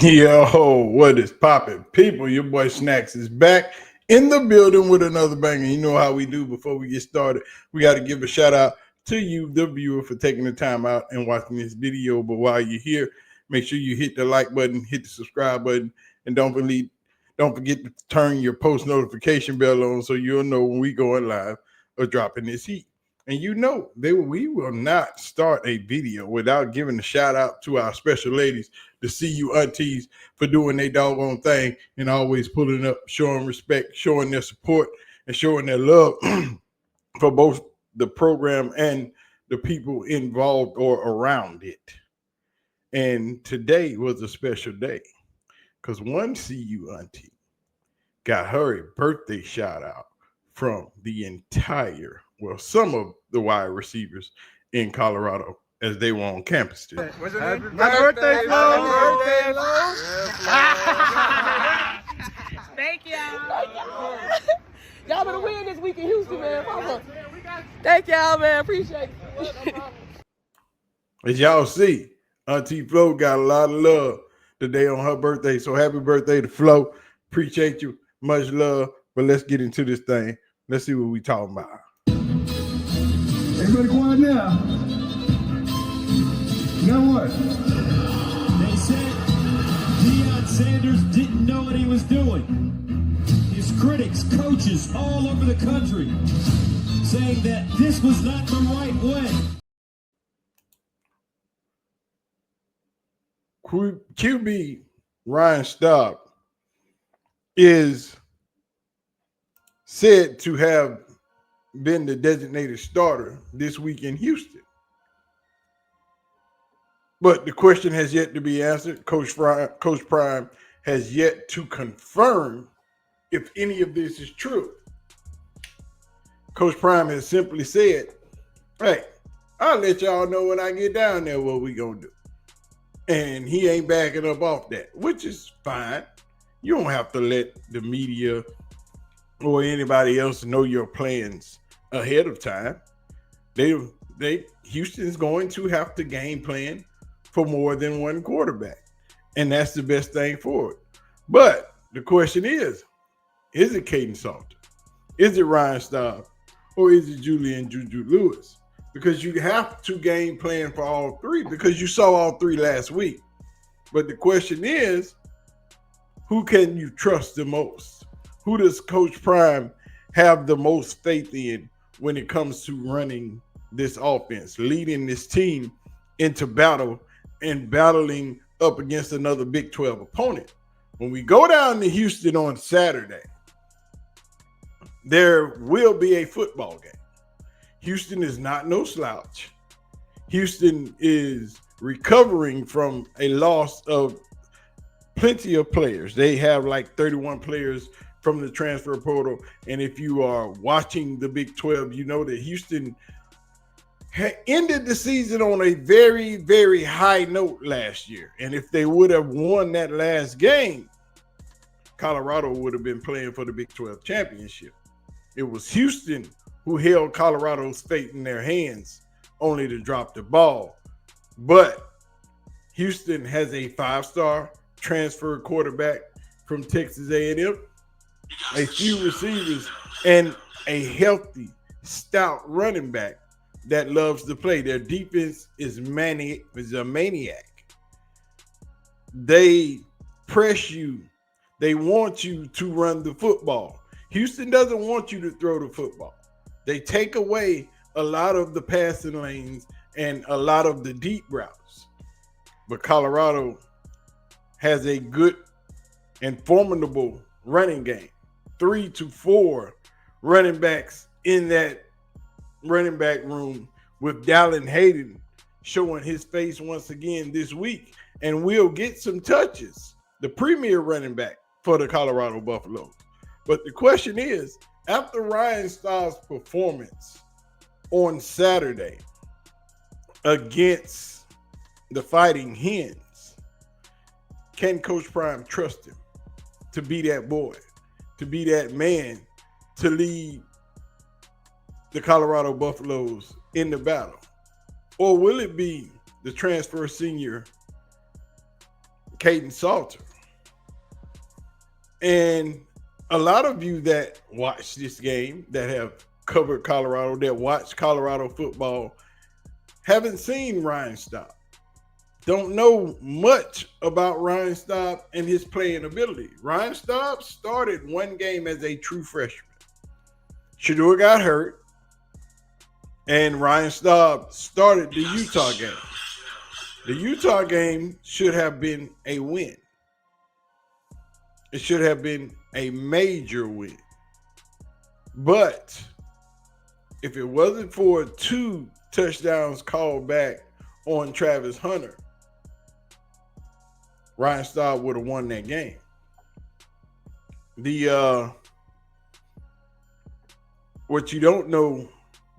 Yo, what is poppin'? People, your boy Snacks is back in the building with another banger. You know how we do before we get started. We got to give a shout out to you, the viewer, for taking the time out and watching this video. But while you're here, make sure you hit the like button, hit the subscribe button, and don't forget to turn your post notification bell on so you'll know when we going live or dropping this heat. And you know, we will not start a video without giving a shout out to our special ladies, the CU aunties, for doing their doggone thing and always pulling up, showing respect, showing their support, and showing their love for both the program and the people involved or around it. And today was a special day because one CU auntie got her a birthday shout out from the some of the wide receivers in Colorado as they were on campus today. What's your name? Happy birthday, Flo! Thank y'all. Y'all better win this week in Houston, man. Thank y'all, man. Appreciate it. As y'all see, Auntie Flo got a lot of love today on her birthday. So happy birthday to Flo. Appreciate you. Much love. But let's get into this thing. Let's see what we talking about. Everybody quiet now. Now what? They said Deion Sanders didn't know what he was doing. His critics, coaches all over the country saying that this was not the right way. QB Ryan Staub is said to have been the designated starter this week in Houston. But the question has yet to be answered. Coach Prime has yet to confirm if any of this is true. Coach Prime has simply said, hey, I'll let y'all know when I get down there what we gonna do. And he ain't backing up off that, which is fine. You don't have to let the media or anybody else know your plans ahead of time. Houston's going to have to game plan for more than one quarterback. And that's the best thing for it. But the question is it Kaidon Salter? Is it Ryan Staub? Or is it Julian Juju Lewis? Because you have to game plan for all three because you saw all three last week. But the question is, who can you trust the most? Who does Coach Prime have the most faith in when it comes to running this offense, leading this team into battle and battling up against another Big 12 opponent? When we go down to Houston on Saturday, there will be a football game. Houston is not no slouch. Houston is recovering from a loss of plenty of players. They have like 31 players from the transfer portal. And if you are watching the Big 12, you know that Houston ended the season on a very, very high note last year. And if they would have won that last game, Colorado would have been playing for the Big 12 championship. It was Houston who held Colorado's fate in their hands, only to drop the ball. But Houston has a 5-star transfer quarterback from Texas A&M, a few receivers, and a healthy, stout running back that loves to play. Their defense is a maniac. They press you. They want you to run the football. Houston doesn't want you to throw the football. They take away a lot of the passing lanes and a lot of the deep routes. But Colorado has a good and formidable running game. 3 to 4 running backs in that running back room, with Dallin Hayden showing his face once again this week. And we'll get some touches, the premier running back for the Colorado Buffaloes. But the question is, after Ryan Staub's performance on Saturday against the Fighting Hens, can Coach Prime trust him to be that boy, to be that man, to lead the Colorado Buffaloes in the battle? Or will it be the transfer senior Kaidon Salter. And a lot of you that watch this game, that have covered Colorado, that watch Colorado football, haven't seen Ryan Staub. Don't know much about Ryan Staub and his playing ability. Ryan Staub started one game as a true freshman. Shedeur got hurt, and Ryan Staub started the Utah game. The Utah game should have been a win. It should have been a major win. But if it wasn't for 2 touchdowns called back on Travis Hunter, Ryan Staub would have won that game. What you don't know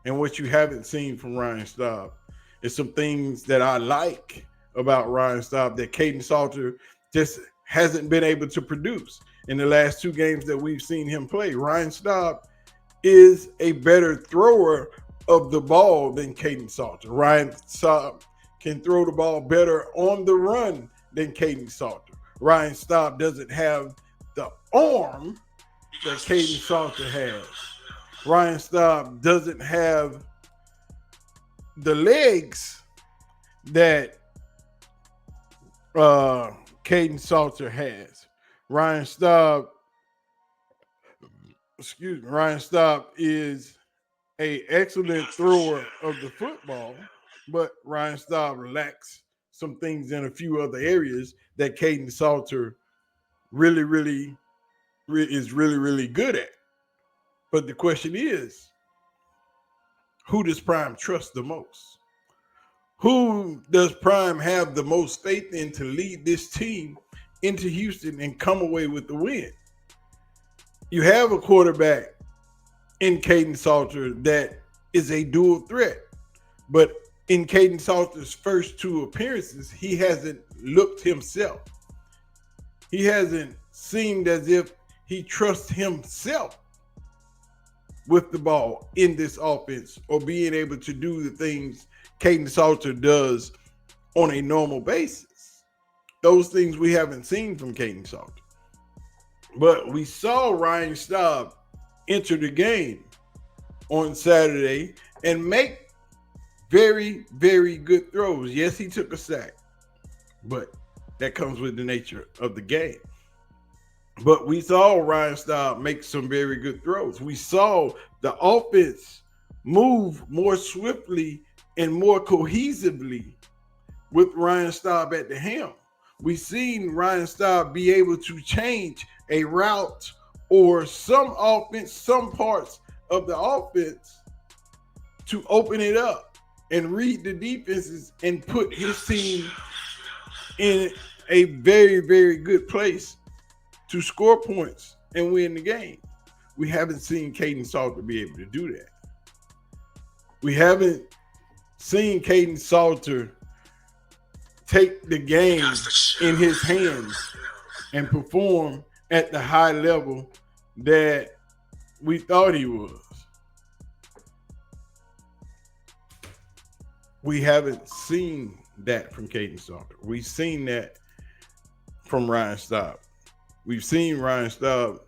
and what you haven't seen from Ryan Staub is some things that I like about Ryan Staub that Kaidon Salter just hasn't been able to produce in the last 2 games that we've seen him play. Ryan Staub is a better thrower of the ball than Kaidon Salter. Ryan Staub can throw the ball better on the run than Kaidon Salter. Ryan Staub doesn't have the arm that Kaidon Salter has. Ryan Staub doesn't have the legs that Kaidon Salter has. Ryan Staub is an excellent thrower of the football, but Ryan Staub lacks some things in a few other areas that Kaidon Salter really good at. But the question is, who does Prime trust the most? Who does Prime have the most faith in to lead this team into Houston and come away with the win? You have a quarterback in Kaidon Salter that is a dual threat, but in Kaidon Salter's first 2 appearances, he hasn't looked himself. He hasn't seemed as if he trusts himself with the ball in this offense or being able to do the things Kaidon Salter does on a normal basis. Those things we haven't seen from Kaidon Salter. But we saw Ryan Staub enter the game on Saturday and make very, very good throws. Yes, he took a sack, but that comes with the nature of the game. But we saw Ryan Staub make some very good throws. We saw the offense move more swiftly and more cohesively with Ryan Staub at the helm. We've seen Ryan Staub be able to change a route or some parts of the offense to open it up and read the defenses and put his team in a very, very good place to score points and win the game. We haven't seen Kaidon Salter be able to do that. We haven't seen Kaidon Salter take the game in his hands and perform at the high level that we thought he was. We haven't seen that from Kaidon Salter. We've seen that from Ryan Staub. We've seen Ryan Staub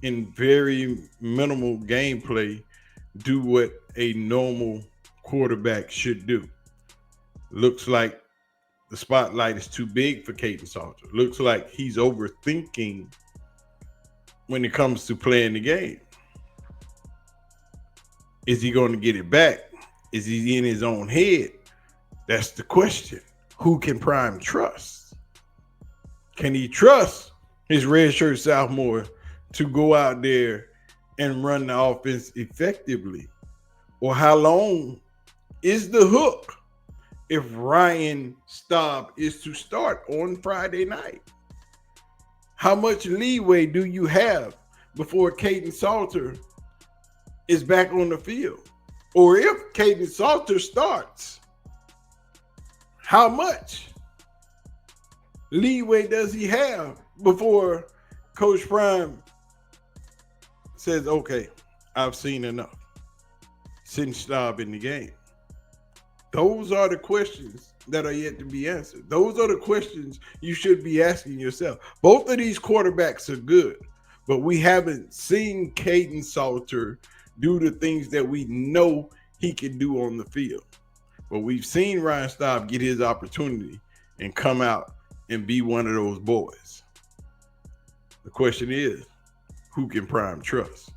in very minimal gameplay do what a normal quarterback should do. Looks like the spotlight is too big for Kaidon Salter. Looks like he's overthinking when it comes to playing the game. Is he going to get it back? Is he in his own head? That's the question. Who can Prime trust? Can he trust his redshirt sophomore to go out there and run the offense effectively? Or how long is the hook if Ryan Staub is to start on Friday night? How much leeway do you have before Kaidon Salter is back on the field? Or if Kaidon Salter starts, how much leeway does he have before Coach Prime says, okay, I've seen enough. Send Staub in the game. Those are the questions that are yet to be answered? Those are the questions you should be asking yourself. Both of these quarterbacks are good, but we haven't seen Kaidon Salter do the things that we know he can do on the field. But we've seen Ryan Staub get his opportunity and come out and be one of those boys. The question is, who can Prime trust?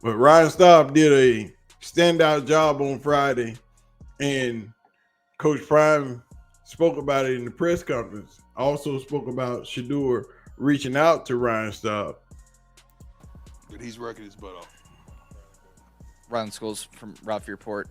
But Ryan Staub did a standout job on Friday, and Coach Prime spoke about it in the press conference. Also spoke about Shedeur reaching out to Ryan Staub. But he's working his butt off. Ryan Scholes from Ralphie Report.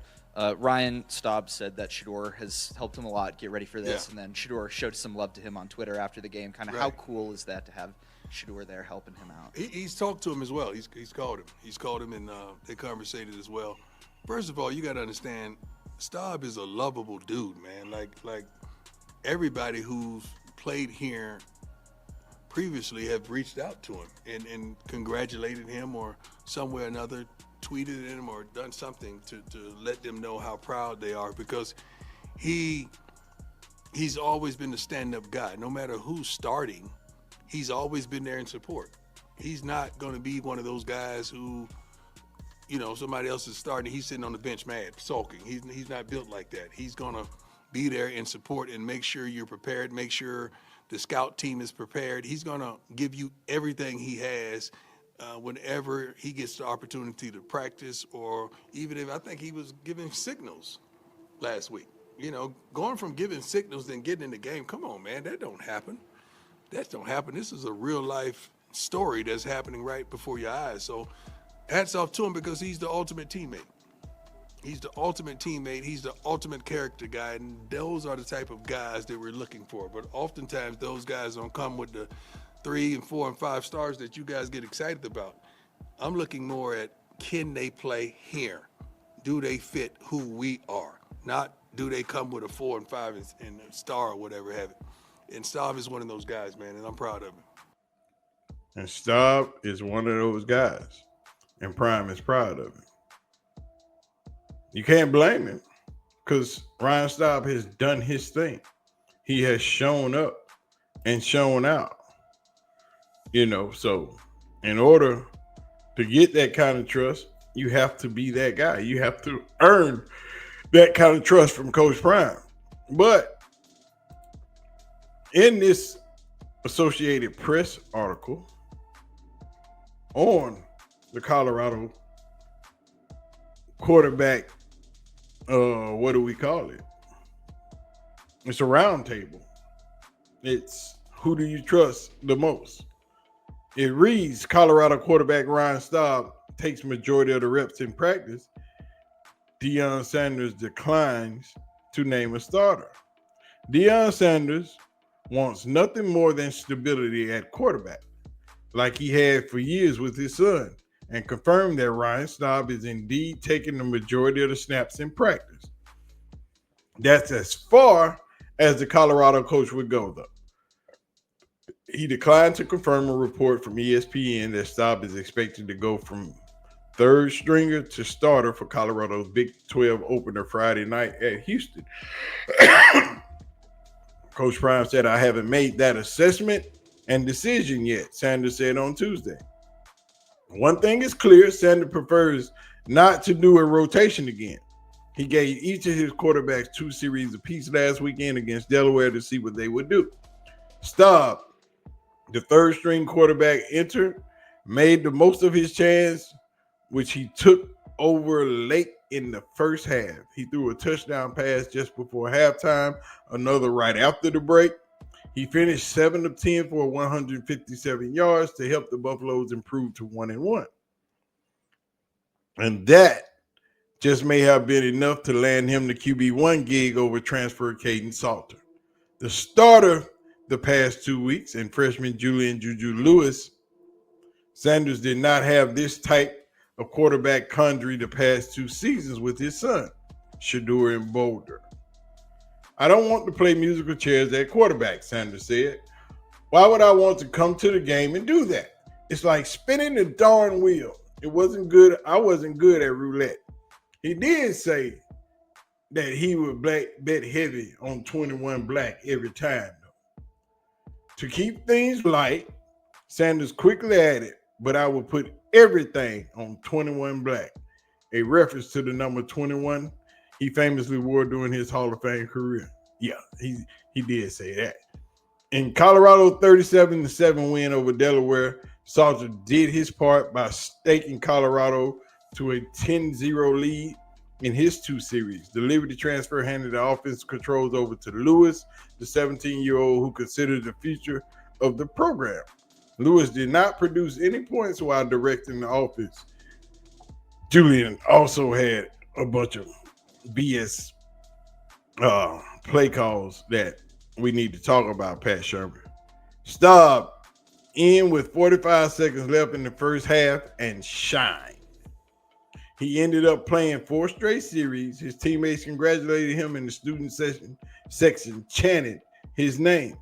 Ryan Staub said that Shedeur has helped him a lot get ready for this, and then Shedeur showed some love to him on Twitter after the game. Kind of how cool is that to have Shedeur there helping him out? He's talked to him as well. He's called him. He's called him, and they conversated as well. First of all, you got to understand, Staub is a lovable dude, man. Like everybody who's played here previously have reached out to him and congratulated him, or some way or another tweeted him or done something to let them know how proud they are, because he's always been the stand-up guy. No matter who's starting, he's always been there in support. He's not going to be one of those guys who, you know, somebody else is starting, he's sitting on the bench mad, sulking. He's not built like that. He's going to be there in support and make sure you're prepared, make sure the scout team is prepared. He's going to give you everything he has whenever he gets the opportunity to practice, or even if I think he was giving signals last week. You know, going from giving signals then getting in the game, come on, man, that don't happen. That don't happen. This is a real life story that's happening right before your eyes. So hats off to him, because he's the ultimate teammate. He's the ultimate teammate. He's the ultimate character guy, and those are the type of guys that we're looking for. But oftentimes those guys don't come with the 3 and 4 and 5 stars that you guys get excited about. I'm looking more at, can they play here? Do they fit who we are? Not do they come with a 4 and 5 and a star or whatever have it. And Staub is one of those guys, man, and I'm proud of him. And Staub is one of those guys, and Prime is proud of him. You can't blame him, because Ryan Staub has done his thing. He has shown up and shown out. You know, so in order to get that kind of trust, you have to be that guy. You have to earn that kind of trust from Coach Prime. But in this Associated Press article on the Colorado quarterback, what do we call it? It's a round table. It's who do you trust the most? It reads, Colorado quarterback Ryan Staub takes majority of the reps in practice. Deion Sanders declines to name a starter. Deion Sanders wants nothing more than stability at quarterback, like he had for years with his son, and confirmed that Ryan Staub is indeed taking the majority of the snaps in practice. That's as far as the Colorado coach would go, though. He declined to confirm a report from ESPN that Staub is expected to go from third stringer to starter for Colorado's Big 12 opener Friday night at Houston. Coach Prime said, I haven't made that assessment and decision yet, Sanders said on Tuesday. One thing is clear, Sanders prefers not to do a rotation again. He gave each of his quarterbacks 2 series apiece last weekend against Delaware to see what they would do. Staub, the third string quarterback, entered, made the most of his chance, which he took over late in the first half. He threw a touchdown pass just before halftime, another right after the break. He finished 7 of 10 for 157 yards to help the Buffaloes improve to 1-1. And that just may have been enough to land him the QB1 gig over transfer Kaidon Salter. The starter the past 2 weeks, and freshman Julian Juju Lewis, Sanders did not have this type of quarterback quandary the past 2 seasons with his son, Shedeur in Boulder. I don't want to play musical chairs at quarterback, Sanders said. Why would I want to come to the game and do that? It's like spinning the darn wheel. It wasn't good. I wasn't good at roulette. He did say that he would bet heavy on 21 black every time. Though. To keep things light, Sanders quickly added, but I will put everything on 21 black, a reference to the number 21 he famously wore during his Hall of Fame career. Yeah, he did say that. In Colorado 37-7 win over Delaware, Salter did his part by staking Colorado to a 10-0 lead in his two series. The Liberty transfer handed the offense controls over to Lewis, the 17-year-old who considered the future of the program. Lewis did not produce any points while directing the offense. Julian also had a bunch of BS play calls that we need to talk about, Pat Shermer. Staub in with 45 seconds left in the first half and shined. He ended up playing 4 straight series. His teammates congratulated him in the student section chanted his name.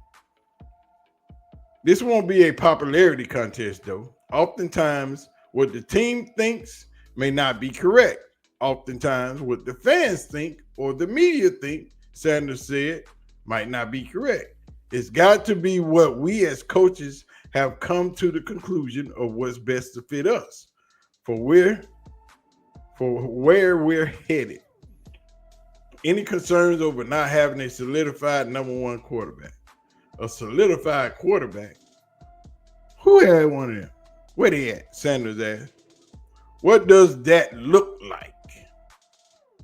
This won't be a popularity contest, though. Oftentimes, what the team thinks may not be correct. Oftentimes, what the fans think or the media think, Sanders said, might not be correct. It's got to be what we as coaches have come to the conclusion of what's best to fit us for where we're headed. Any concerns over not having a solidified number 1 quarterback? A solidified quarterback? Who had one of them? Where they at? Sanders asked. What does that look like?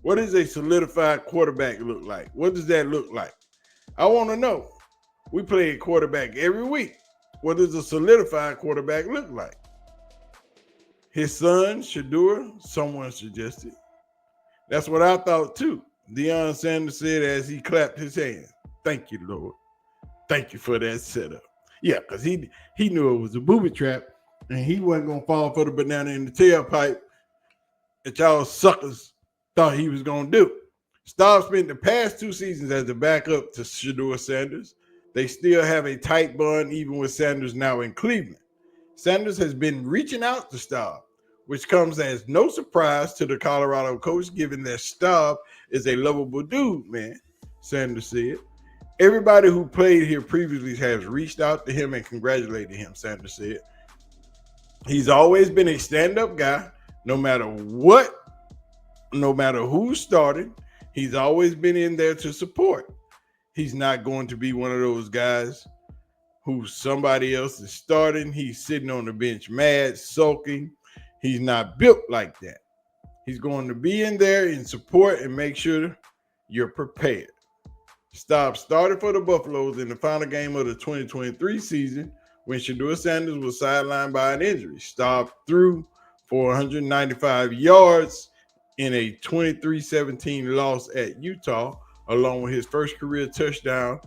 What does a solidified quarterback look like? What does that look like? I want to know. We play a quarterback every week. What does a solidified quarterback look like? His son, Shedeur, someone suggested. That's what I thought too. Deion Sanders said as he clapped his hands. Thank you, Lord. Thank you for that setup. Yeah, because he knew it was a booby trap and he wasn't going to fall for the banana in the tailpipe that y'all suckers thought he was going to do. Staub spent the past 2 seasons as the backup to Shedeur Sanders. They still have a tight bond even with Sanders now in Cleveland. Sanders has been reaching out to Staub, which comes as no surprise to the Colorado coach given that Staub is a lovable dude, man, Sanders said. Everybody who played here previously has reached out to him and congratulated him, Sanders said. He's always been a stand-up guy, no matter what, no matter who started. He's always been in there to support. He's not going to be one of those guys who somebody else is starting. He's sitting on the bench mad, sulking. He's not built like that. He's going to be in there in support and make sure you're prepared. Staub started for the Buffaloes in the final game of the 2023 season when Shedeur Sanders was sidelined by an injury. Staub threw for 195 yards in a 23-17 loss at Utah, along with his first career touchdown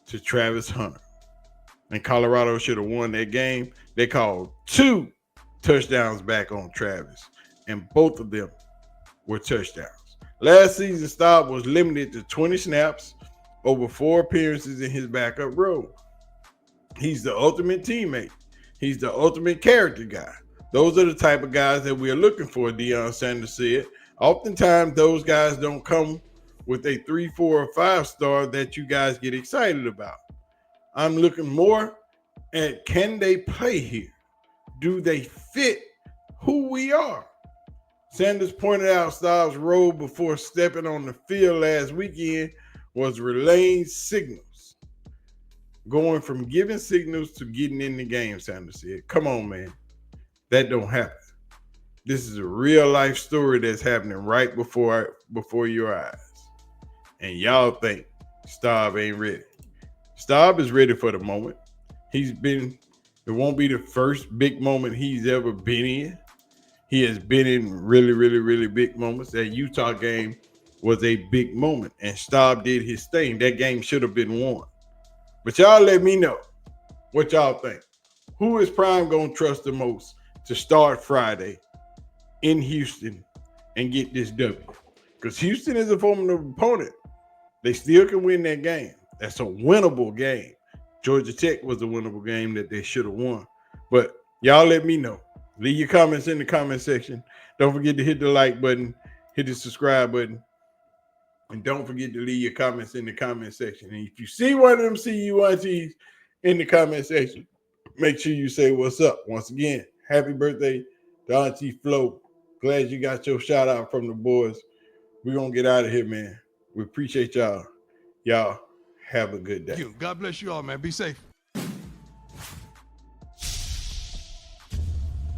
to Travis Hunter. And Colorado should have won that game. They called 2 touchdowns back on Travis, and both of them were touchdowns. Last season, Staub was limited to 20 snaps over 4 appearances in his backup role. He's the ultimate teammate. He's the ultimate character guy. Those are the type of guys that we're looking for, Deion Sanders said. Oftentimes, those guys don't come with a 3, 4, or 5-star that you guys get excited about. I'm looking more at, can they play here? Do they fit who we are? Sanders pointed out Staub's role before stepping on the field last weekend was relaying signals. Going from giving signals to getting in the game, Sanders said. Come on, man. That don't happen. This is a real life story that's happening right before your eyes. And y'all think Staub ain't ready. Staub is ready for the moment. It won't be the first big moment he's ever been in. He has been in really, really, really big moments. That Utah game was a big moment, and Staub did his thing. That game should have been won. But y'all let me know what y'all think. Who is Prime going to trust the most to start Friday in Houston and get this W? Because Houston is a formidable opponent. They still can win that game. That's a winnable game. Georgia Tech was a winnable game that they should have won. But y'all let me know. Leave your comments in the comment section. Don't forget to hit the like button, hit the subscribe button. And don't forget to leave your comments in the comment section. And if you see one of them CU aunties in the comment section, make sure you say what's up. Once again, happy birthday to Auntie Flo. Glad you got your shout out from the boys. We're going to get out of here, man. We appreciate y'all. Y'all have a good day. Thank you. God bless you all, man. Be safe.